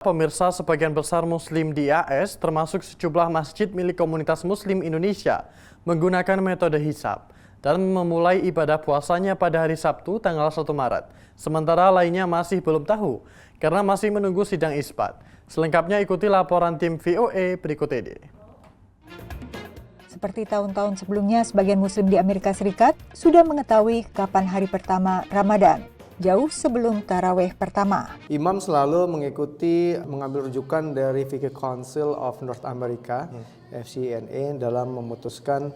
Pemirsa, sebagian besar Muslim di AS, termasuk sejumlah masjid milik komunitas Muslim Indonesia, menggunakan metode hisab dan memulai ibadah puasanya pada hari Sabtu tanggal 1 Maret. Sementara lainnya masih belum tahu, karena masih menunggu sidang isbat. Selengkapnya ikuti laporan tim VOA berikut ini. Seperti tahun-tahun sebelumnya, sebagian Muslim di Amerika Serikat sudah mengetahui kapan hari pertama Ramadan, jauh sebelum tarawih pertama. Imam selalu mengambil rujukan dari Fiqh Council of North America, FCNA, dalam memutuskan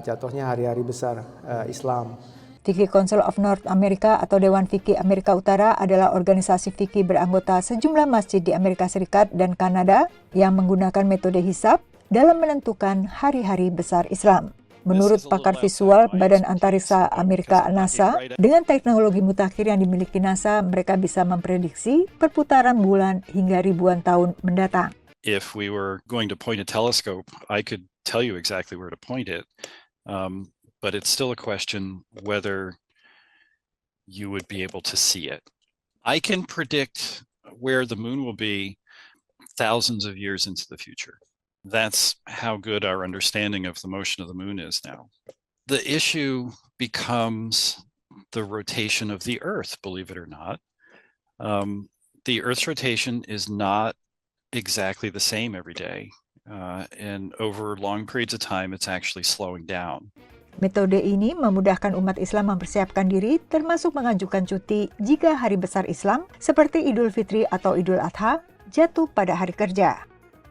jatuhnya hari-hari besar Islam. Fiqh Council of North America atau Dewan Fikih Amerika Utara adalah organisasi fikih beranggota sejumlah masjid di Amerika Serikat dan Kanada yang menggunakan metode hisab dalam menentukan hari-hari besar Islam. Menurut pakar visual Badan Antariksa Amerika NASA, dengan teknologi mutakhir yang dimiliki NASA, mereka bisa memprediksi perputaran bulan hingga ribuan tahun mendatang. If we were going to point a telescope, I could tell you exactly where to point it, but it's still a question whether you would be able to see it. I can predict where the moon will be thousands of years into the future. That's how good our understanding of the motion of the moon is now. The issue becomes the rotation of the Earth, believe it or not. The Earth's rotation is not exactly the same every day. And over long periods of time, it's actually slowing down. Metode ini memudahkan umat Islam mempersiapkan diri, termasuk mengajukan cuti jika hari besar Islam seperti Idul Fitri atau Idul Adha jatuh pada hari kerja.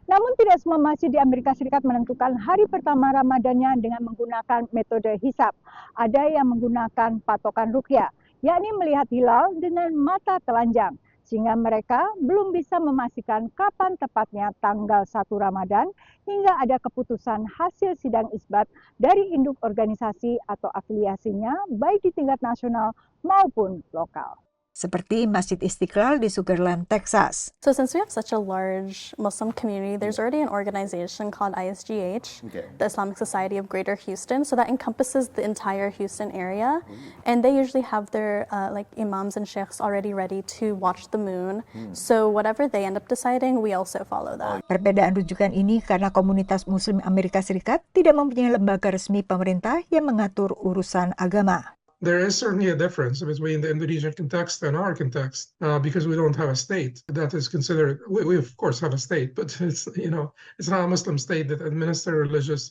Namun tidak semua masjid di Amerika Serikat menentukan hari pertama Ramadannya dengan menggunakan metode hisab. Ada yang menggunakan patokan ruqyah, yakni melihat hilal dengan mata telanjang, sehingga mereka belum bisa memastikan kapan tepatnya tanggal 1 Ramadan hingga ada keputusan hasil sidang isbat dari induk organisasi atau afiliasinya baik di tingkat nasional maupun lokal. Seperti Masjid Istiqlal di Sugar Land, Texas. So since we have such a large Muslim community, there's already an organization called ISGH, the Islamic Society of Greater Houston. So that encompasses the entire Houston area. And they usually have their imams and sheikhs already ready to watch the moon. So whatever they end up deciding, we also follow that. Perbedaan rujukan ini karena komunitas Muslim Amerika Serikat tidak mempunyai lembaga resmi pemerintah yang mengatur urusan agama. There is certainly a difference between the Indonesian context and our context because we don't have a state that is considered. We of course have a state, but it's not a Muslim state that administers religious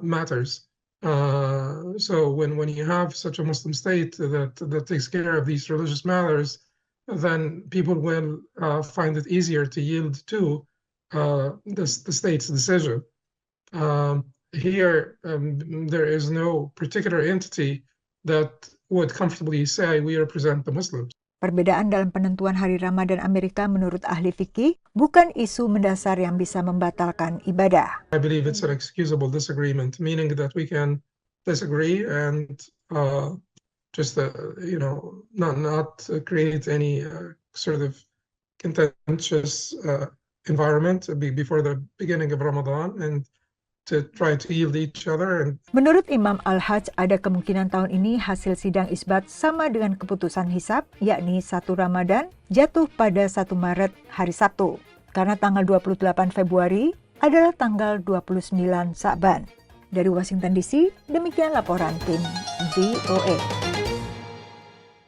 matters. So when you have such a Muslim state that takes care of these religious matters, then people will find it easier to yield to the state's decision. Here, there is no particular entity that would comfortably say we represent the Muslims. Perbedaan dalam penentuan hari Ramadan Amerika menurut ahli fikih bukan isu mendasar yang bisa membatalkan ibadah. I believe it's an excusable disagreement, meaning that we can disagree and not create any sort of contentious environment before the beginning of Ramadan and to try to yield each other. Menurut Imam Al-Hajj, ada kemungkinan tahun ini hasil sidang isbat sama dengan keputusan hisab, yakni 1 Ramadan jatuh pada 1 Maret hari Sabtu. Karena tanggal 28 Februari adalah tanggal 29 Sa'ban. Dari Washington DC, demikian laporan tim VOA.